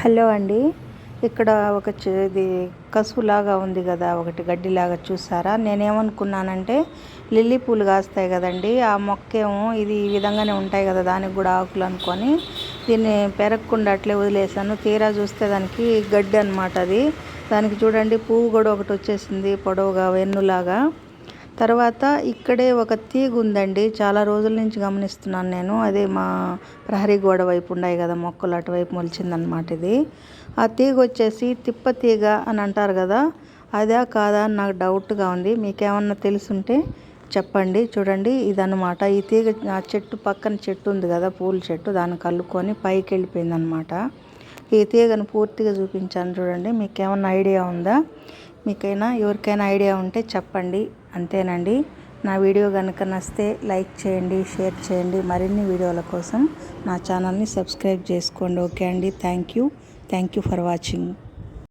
Hello అండి. ఇక్కడ ఒక ఇది కసువులాగా ఉంది కదా, ఒకటి గడ్డిలాగా చూసారా? నేనేమనుకున్నానంటే లిల్లీ పూలు కాస్తాయి కదండి, ఆ మొక్కేమో ఇది ఈ విధంగానే ఉంటాయి కదా, దానికి కూడా ఆకులు అనుకొని దీన్ని పెరగకుండా అట్లే వదిలేసాను. తీరా చూస్తే దానికి గడ్డి అనమాట అది. దానికి చూడండి పువ్వు కూడా ఒకటి వచ్చేసింది పొడవుగా వెన్నులాగా. తర్వాత ఇక్కడే ఒక తీగ ఉందండి, చాలా రోజుల నుంచి గమనిస్తున్నాను నేను. అదే మా ప్రహరీ గోడ వైపు ఉన్నాయి కదా మొక్కలు, అటువైపు మొలిచిందనమాట ఇది. ఆ తీగ వచ్చేసి తిప్ప తీగ అని అంటారు కదా, అదా కాదా అని నాకు డౌట్గా ఉంది. మీకేమన్నా తెలుసుంటే చెప్పండి. చూడండి ఇదనమాట ఈ తీగ. ఆ చెట్టు పక్కన చెట్టు ఉంది కదా, పూల చెట్టు, దాన్ని కలుపుకొని పైకి వెళ్ళిపోయిందనమాట. ఈ తీగను పూర్తిగా చూపించాను చూడండి. మీకేమన్నా ఐడియా ఉందా? మీకైనా ఎవరికైనా ఐడియా ఉంటే చెప్పండి. అంతేనండి. నా వీడియో కనుక నచ్చితే లైక్ చేయండి, షేర్ చేయండి. మరిన్ని వీడియోల కోసం నా ఛానల్ని సబ్స్క్రైబ్ చేసుకోండి. ఓకే అండి. Thank you for watching.